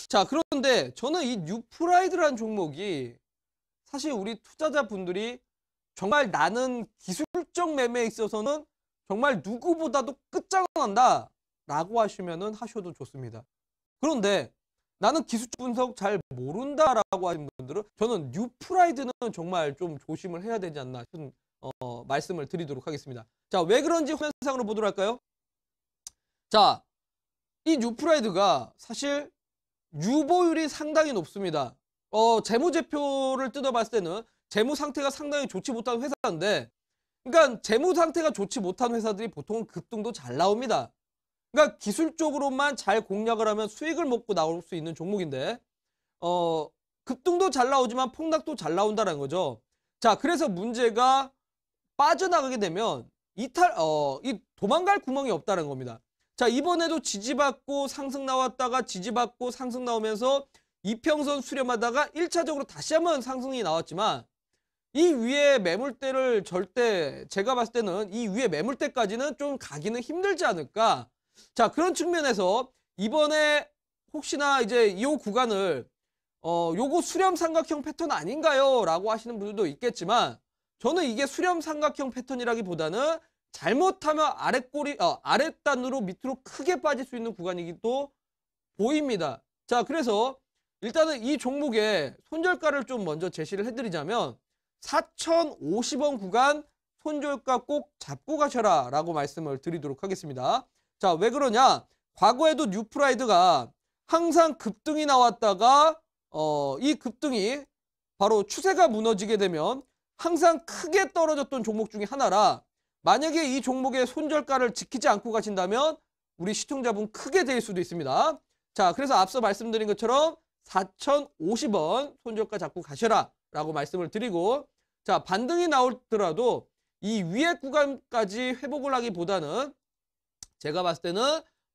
자, 그런데 저는 이 뉴프라이드라는 종목이 사실 우리 투자자분들이 정말 나는 기술적 매매에 있어서는 정말 누구보다도 끝장난다 라고 하시면은 하셔도 좋습니다. 그런데 나는 기술적 분석 잘 모른다라고 하시는 분들은 저는 뉴프라이드는 정말 좀 조심을 해야 되지 않나 싶은 말씀을 드리도록 하겠습니다. 자, 왜 그런지 화면상으로 보도록 할까요? 자, 이 뉴프라이드가 사실 유보율이 상당히 높습니다. 재무제표를 뜯어봤을 때는 재무 상태가 상당히 좋지 못한 회사인데, 그러니까 재무 상태가 좋지 못한 회사들이 보통은 급등도 잘 나옵니다. 그러니까 기술적으로만 잘 공략을 하면 수익을 먹고 나올 수 있는 종목인데, 급등도 잘 나오지만 폭락도 잘 나온다는 거죠. 자, 그래서 문제가 빠져나가게 되면 이 도망갈 구멍이 없다는 겁니다. 자, 이번에도 지지받고 상승 나왔다가 지지받고 상승 나오면서 이평선 수렴하다가 1차적으로 다시 한번 상승이 나왔지만 이 위에 매물대를 절대 제가 봤을 때는 이 위에 매물대까지는 좀 가기는 힘들지 않을까. 자, 그런 측면에서 이번에 혹시나 이제 이 구간을 요거 수렴 삼각형 패턴 아닌가요? 라고 하시는 분들도 있겠지만 저는 이게 수렴 삼각형 패턴이라기보다는 잘못하면 아랫단으로 밑으로 크게 빠질 수 있는 구간이기도 보입니다. 자, 그래서 일단은 이 종목의 손절가를 좀 먼저 제시를 해드리자면 4,050원 구간 손절가 꼭 잡고 가셔라 라고 말씀을 드리도록 하겠습니다. 자, 왜 그러냐? 과거에도 뉴프라이드가 항상 급등이 나왔다가 이 급등이 바로 추세가 무너지게 되면 항상 크게 떨어졌던 종목 중에 하나라 만약에 이 종목의 손절가를 지키지 않고 가신다면 우리 시청자분 크게 될 수도 있습니다. 자, 그래서 앞서 말씀드린 것처럼 4,050원 손절가 잡고 가셔라 라고 말씀을 드리고 자, 반등이 나오더라도 이 위에 구간까지 회복을 하기보다는 제가 봤을 때는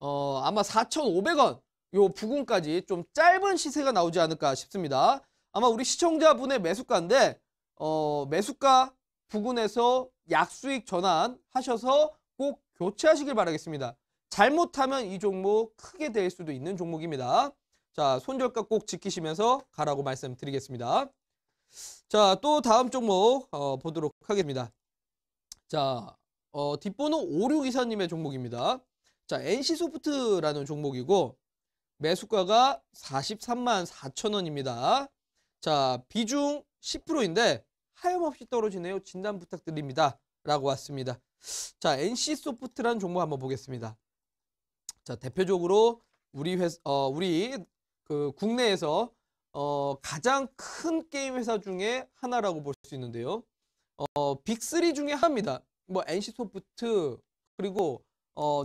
아마 4,500원 요 부근까지 좀 짧은 시세가 나오지 않을까 싶습니다. 아마 우리 시청자분의 매수가인데 매수가 부근에서 약수익 전환하셔서 꼭 교체하시길 바라겠습니다. 잘못하면 이 종목 크게 될 수도 있는 종목입니다. 자, 손절가 꼭 지키시면서 가라고 말씀드리겠습니다. 자, 또 다음 종목 보도록 하겠습니다. 자, 뒷번호 5624님의 종목입니다. 자, NC소프트라는 종목이고 매수가가 43만 4천 원입니다. 자, 비중 10%인데 하염없이 떨어지네요. 진단 부탁드립니다. 라고 왔습니다. 자, NC소프트라는 종목 한번 보겠습니다. 자, 대표적으로 우리 국내에서 가장 큰 게임 회사 중에 하나라고 볼 수 있는데요. 빅3 중에 하나입니다. 뭐 NC소프트 그리고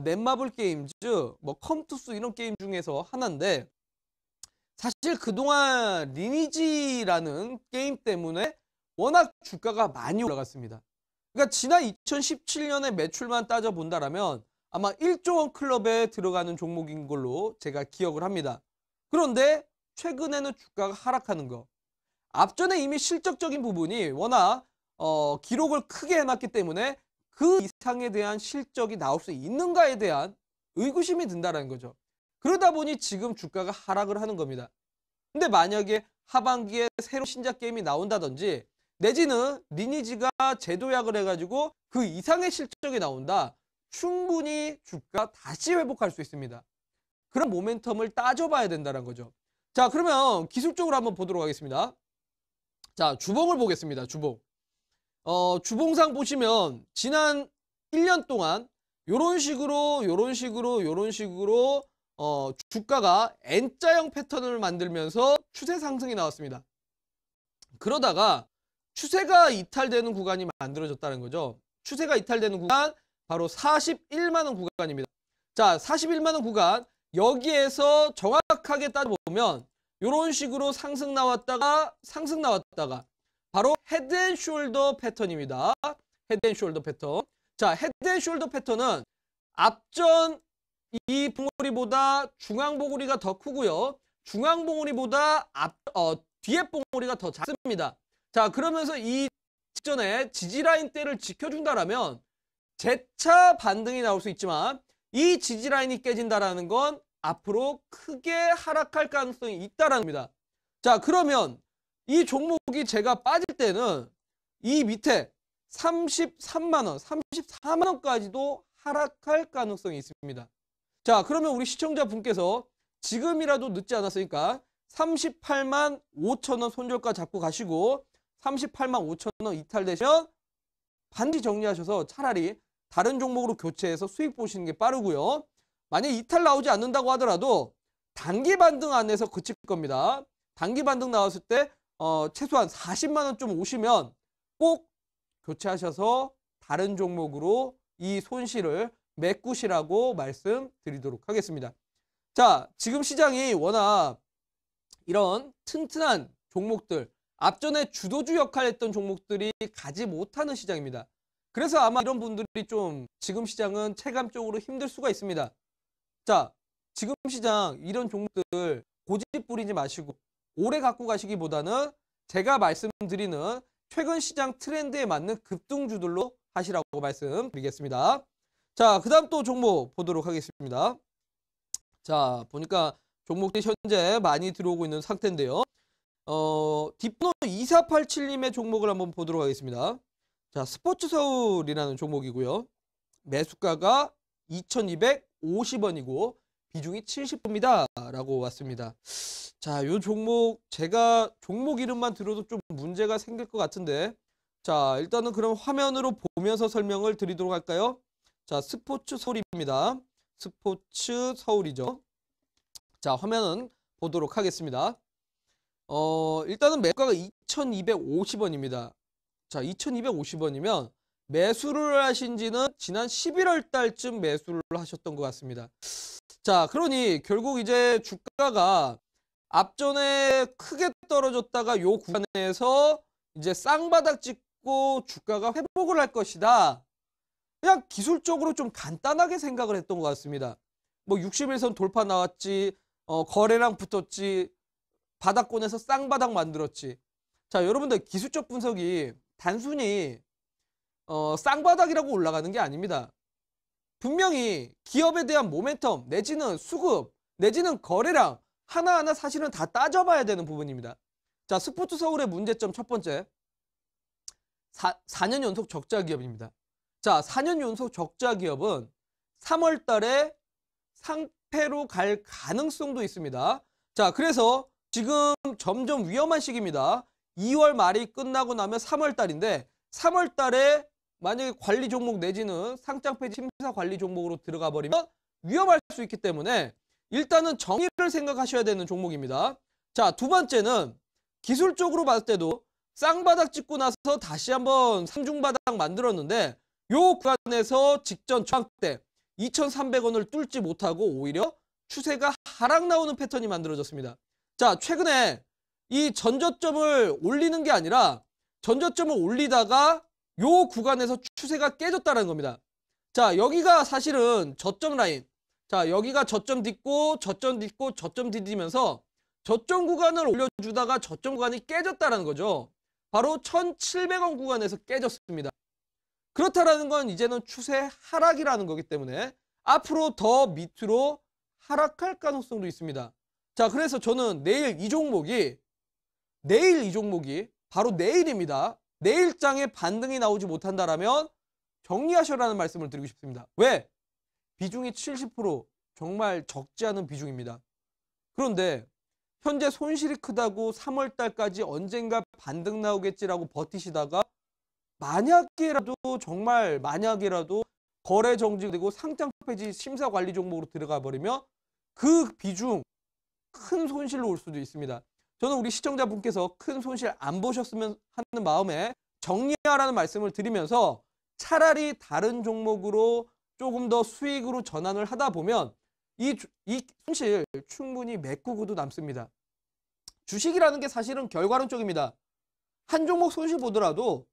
넷마블 게임즈, 뭐 컴투스 이런 게임 중에서 하나인데 사실 그동안 리니지라는 게임 때문에 워낙 주가가 많이 올라갔습니다. 그러니까 지난 2017년에 매출만 따져본다라면 아마 1조 원 클럽에 들어가는 종목인 걸로 제가 기억을 합니다. 그런데 최근에는 주가가 하락하는 거. 앞전에 이미 실적적인 부분이 워낙 기록을 크게 해놨기 때문에 그 이상에 대한 실적이 나올 수 있는가에 대한 의구심이 든다는 거죠. 그러다 보니 지금 주가가 하락을 하는 겁니다. 근데 만약에 하반기에 새로운 신작 게임이 나온다든지 내지는 리니지가 재도약을 해가지고 그 이상의 실적이 나온다. 충분히 주가 다시 회복할 수 있습니다. 그런 모멘텀을 따져봐야 된다는 거죠. 자, 그러면 기술적으로 한번 보도록 하겠습니다. 자, 주봉을 보겠습니다. 주봉. 주봉상 보시면 지난 1년 동안 요런 식으로 주가가 N자형 패턴을 만들면서 추세 상승이 나왔습니다. 그러다가 추세가 이탈되는 구간이 만들어졌다는 거죠. 추세가 이탈되는 구간 바로 41만 원 구간입니다. 자, 41만 원 구간 여기에서 정확하게 따져보면 요런 식으로 상승 나왔다가 바로 헤드앤숄더 패턴입니다. 헤드앤숄더 패턴. 자, 헤드앤숄더 패턴은 앞전 이 봉우리보다 중앙 봉우리가 더 크고요. 중앙 봉우리보다 뒤에 봉우리가 더 작습니다. 자, 그러면서 이 직전에 지지라인대를 지켜준다라면 재차 반등이 나올 수 있지만 이 지지라인이 깨진다라는 건 앞으로 크게 하락할 가능성이 있다라는 겁니다. 자, 그러면 이 종목이 제가 빠질 때는 이 밑에 33만 원, 34만 원까지도 하락할 가능성이 있습니다. 자, 그러면 우리 시청자분께서 지금이라도 늦지 않았으니까 38만 5천 원 손절가 잡고 가시고 38만 5천 원 이탈되시면 반드시 정리하셔서 차라리 다른 종목으로 교체해서 수익 보시는 게 빠르고요. 만약 이탈 나오지 않는다고 하더라도 단기 반등 안에서 그칠 겁니다. 단기 반등 나왔을 때 최소한 40만 원 좀 오시면 꼭 교체하셔서 다른 종목으로 이 손실을 메꾸시라고 말씀드리도록 하겠습니다. 자, 지금 시장이 워낙 이런 튼튼한 종목들, 앞전에 주도주 역할을 했던 종목들이 가지 못하는 시장입니다. 그래서 아마 이런 분들이 좀 지금 시장은 체감적으로 힘들 수가 있습니다. 자, 지금 시장 이런 종목들 고집 부리지 마시고 오래 갖고 가시기보다는 제가 말씀드리는 최근 시장 트렌드에 맞는 급등주들로 하시라고 말씀드리겠습니다. 자, 그 다음 또 종목 보도록 하겠습니다. 자, 보니까 종목들이 현재 많이 들어오고 있는 상태인데요. 딥노 2487님의 종목을 한번 보도록 하겠습니다. 자, 스포츠서울이라는 종목이고요. 매수가가 2,250원이고 비중이 70%입니다. 라고 왔습니다. 자, 요 종목 제가 종목 이름만 들어도 좀 문제가 생길 것 같은데 자, 일단은 그럼 화면으로 보면서 설명을 드리도록 할까요? 자, 스포츠서울입니다. 스포츠서울이죠. 자, 화면은 보도록 하겠습니다. 일단은 매수가가 2,250원입니다. 자, 2,250원이면 매수를 하신 지는 지난 11월 달쯤 매수를 하셨던 것 같습니다. 자, 그러니 결국 이제 주가가 앞전에 크게 떨어졌다가 요 구간에서 이제 쌍바닥 찍고 주가가 회복을 할 것이다. 그냥 기술적으로 좀 간단하게 생각을 했던 것 같습니다. 뭐 61선 돌파 나왔지, 거래량 붙었지, 바닥권에서 쌍바닥 만들었지. 자, 여러분들 기술적 분석이 단순히 쌍바닥이라고 올라가는 게 아닙니다. 분명히 기업에 대한 모멘텀 내지는 수급 내지는 거래량 하나하나 사실은 다 따져봐야 되는 부분입니다. 자, 스포츠서울의 문제점 첫 번째 4년 연속 적자 기업입니다. 자, 4년 연속 적자 기업은 3월 달에 실패로 갈 가능성도 있습니다. 자, 그래서 지금 점점 위험한 시기입니다. 2월 말이 끝나고 나면 3월 달인데 3월 달에 만약에 관리 종목 내지는 상장 폐지 심사 관리 종목으로 들어가 버리면 위험할 수 있기 때문에 일단은 정의를 생각하셔야 되는 종목입니다. 자, 두 번째는 기술적으로 봤을 때도 쌍바닥 찍고 나서 다시 한번 상중바닥 만들었는데 요 구간에서 직전 저항대 2,300원을 뚫지 못하고 오히려 추세가 하락 나오는 패턴이 만들어졌습니다. 자, 최근에 이 전저점을 올리는 게 아니라 전저점을 올리다가 요 구간에서 추세가 깨졌다는 겁니다. 자, 여기가 사실은 저점 라인. 자, 여기가 저점 딛고 저점 딛고 저점 디디면서 저점 구간을 올려주다가 저점 구간이 깨졌다는 거죠. 바로 1,700원 구간에서 깨졌습니다. 그렇다라는 건 이제는 추세 하락이라는 거기 때문에 앞으로 더 밑으로 하락할 가능성도 있습니다. 자, 그래서 저는 내일 이 종목이 바로 내일입니다. 내일장에 반등이 나오지 못한다라면 정리하셔라는 말씀을 드리고 싶습니다. 왜? 비중이 70% 정말 적지 않은 비중입니다. 그런데 현재 손실이 크다고 3월 달까지 언젠가 반등 나오겠지라고 버티시다가 만약에라도 정말 만약에라도 거래 정지되고 상장 폐지 심사 관리 종목으로 들어가 버리면 그 비중 큰 손실로 올 수도 있습니다. 저는 우리 시청자분께서 큰 손실 안 보셨으면 하는 마음에 정리하라는 말씀을 드리면서 차라리 다른 종목으로 조금 더 수익으로 전환을 하다 보면 이 손실 충분히 메꾸고도 남습니다. 주식이라는 게 사실은 결과론적입니다. 한 종목 손실 보더라도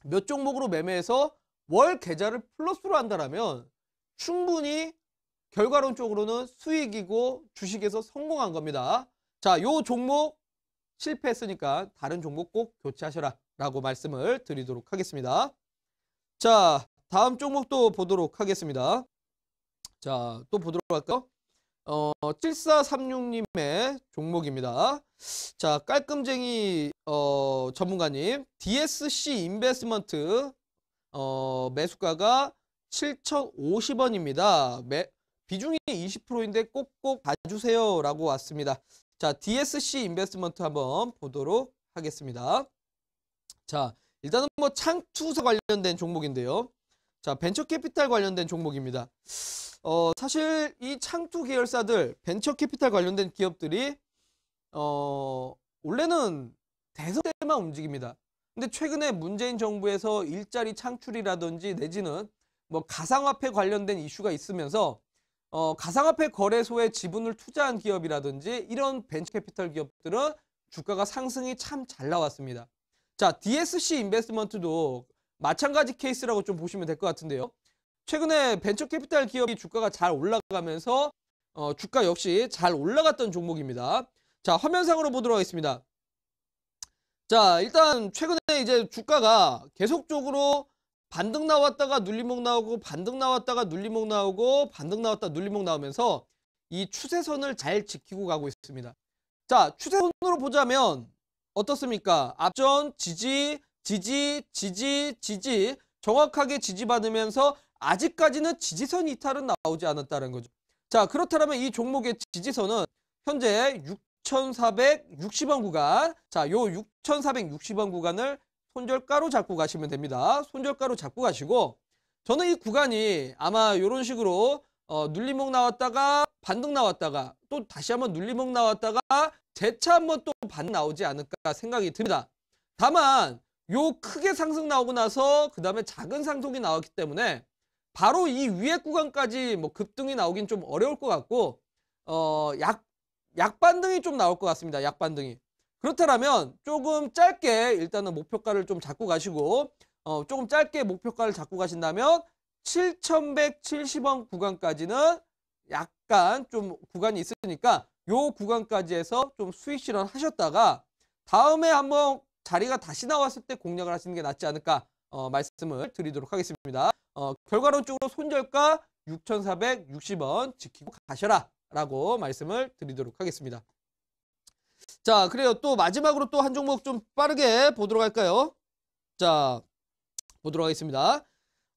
몇 종목으로 매매해서 월 계좌를 플러스로 한다면 충분히 결과론적으로는 수익이고 주식에서 성공한 겁니다. 자, 요 종목 실패했으니까 다른 종목 꼭 교체하셔라 라고 말씀을 드리도록 하겠습니다. 자, 다음 종목도 보도록 하겠습니다. 자, 또 보도록 할까요? 7436님의 종목입니다. 자, 깔끔쟁이 전문가님, DSC 인베스트먼트 매수가가 7,050원입니다. 비중이 20%인데 꼭꼭 봐주세요 라고 왔습니다. 자, DSC 인베스트먼트 한번 보도록 하겠습니다. 자, 일단은 뭐 창투사 관련된 종목인데요. 자, 벤처캐피탈 관련된 종목입니다. 사실 이 창투 계열사들, 벤처캐피탈 관련된 기업들이 원래는 대선 때만 움직입니다. 근데 최근에 문재인 정부에서 일자리 창출이라든지 내지는 뭐 가상화폐 관련된 이슈가 있으면서 가상화폐 거래소에 지분을 투자한 기업이라든지 이런 벤처캐피탈 기업들은 주가가 상승이 참 잘 나왔습니다. 자, DSC 인베스트먼트도 마찬가지 케이스라고 좀 보시면 될 것 같은데요. 최근에 벤처캐피탈 기업이 주가가 잘 올라가면서 주가 역시 잘 올라갔던 종목입니다. 자, 화면상으로 보도록 하겠습니다. 자, 일단 최근에 이제 주가가 계속적으로 반등 나왔다가 눌림목 나오고 반등 나왔다가 눌림목 나오고 반등 나왔다 눌림목 나오면서 이 추세선을 잘 지키고 가고 있습니다. 자, 추세선으로 보자면 어떻습니까? 앞전 지지 정확하게 지지받으면서 아직까지는 지지선 이탈은 나오지 않았다는 거죠. 자, 그렇다면 이 종목의 지지선은 현재 6,460원 구간. 자, 요 6,460원 구간을 손절가로 잡고 가시면 됩니다. 손절가로 잡고 가시고 저는 이 구간이 아마 이런 식으로 눌림목 나왔다가 반등 나왔다가 또 다시 한번 눌림목 나왔다가 재차 한번 또 반등 나오지 않을까 생각이 듭니다. 다만 요 크게 상승 나오고 나서 그 다음에 작은 상승이 나왔기 때문에 바로 이 위에 구간까지 뭐 급등이 나오긴 좀 어려울 것 같고 약반등이 좀 나올 것 같습니다. 약반등이. 그렇다면 조금 짧게 일단은 목표가를 좀 잡고 가시고 조금 짧게 목표가를 잡고 가신다면 7,170원 구간까지는 약간 좀 구간이 있으니까 요 구간까지 해서 좀 수익 실현 하셨다가 다음에 한번 자리가 다시 나왔을 때 공략을 하시는 게 낫지 않을까 말씀을 드리도록 하겠습니다. 결과론적으로 손절가 6,460원 지키고 가셔라 라고 말씀을 드리도록 하겠습니다. 자, 그래요. 또 마지막으로 또 한 종목 좀 빠르게 보도록 할까요? 자, 보도록 하겠습니다.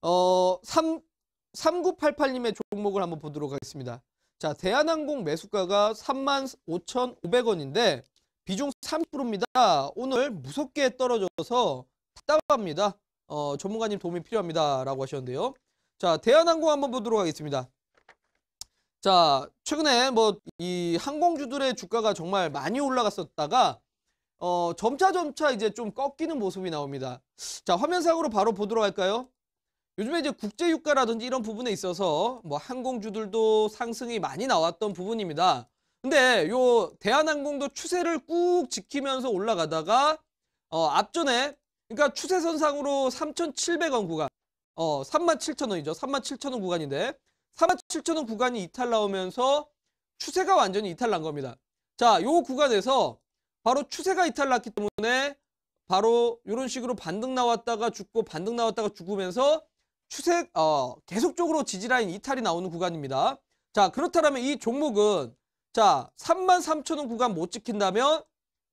3988님의 종목을 한번 보도록 하겠습니다. 자, 대한항공 매수가가 35,500원인데 비중 30%입니다. 오늘 무섭게 떨어져서 답답합니다. 전문가님 도움이 필요합니다라고 하셨는데요. 자, 대한항공 한번 보도록 하겠습니다. 자, 최근에 뭐 이 항공주들의 주가가 정말 많이 올라갔었다가 점차 이제 좀 꺾이는 모습이 나옵니다. 자, 화면상으로 바로 보도록 할까요? 요즘에 이제 국제유가라든지 이런 부분에 있어서 뭐 항공주들도 상승이 많이 나왔던 부분입니다. 근데 요 대한항공도 추세를 꾹 지키면서 올라가다가 앞전에 그러니까 추세선상으로 3,700원 구간 37,000원이죠. 37,000원 구간인데 37,000원 구간이 이탈 나오면서 추세가 완전히 이탈 난 겁니다. 자, 요 구간에서 바로 추세가 이탈 났기 때문에 바로 이런 식으로 반등 나왔다가 죽고 반등 나왔다가 죽으면서 추세 계속적으로 지지라인 이탈이 나오는 구간입니다. 자, 그렇다면 이 종목은 자 33,000원 구간 못 지킨다면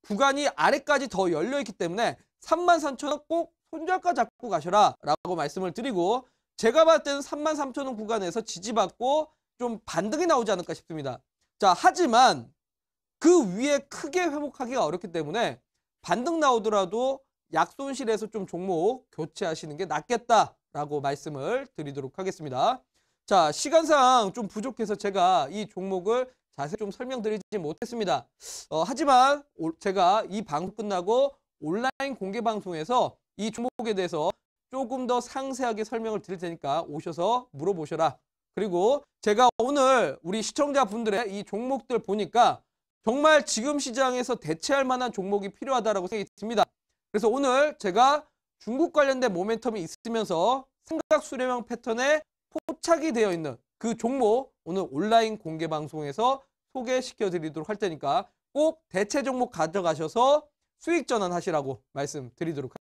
구간이 아래까지 더 열려있기 때문에 33,000원 꼭 손절가 잡고 가셔라 라고 말씀을 드리고 제가 봤을 때는 33,000원 구간에서 지지받고 좀 반등이 나오지 않을까 싶습니다. 자, 하지만 그 위에 크게 회복하기가 어렵기 때문에 반등 나오더라도 약손실에서 좀 종목 교체하시는 게 낫겠다라고 말씀을 드리도록 하겠습니다. 자, 시간상 좀 부족해서 제가 이 종목을 자세히 좀 설명드리지 못했습니다. 하지만 제가 이 방송 끝나고 온라인 공개 방송에서 이 종목에 대해서 조금 더 상세하게 설명을 드릴 테니까 오셔서 물어보셔라. 그리고 제가 오늘 우리 시청자분들의 이 종목들 보니까 정말 지금 시장에서 대체할 만한 종목이 필요하다고 생각이 듭니다. 그래서 오늘 제가 중국 관련된 모멘텀이 있으면서 삼각 수렴형 패턴에 포착이 되어 있는 그 종목 오늘 온라인 공개 방송에서 소개시켜 드리도록 할 테니까 꼭 대체 종목 가져가셔서 수익 전환하시라고 말씀드리도록 하겠습니다.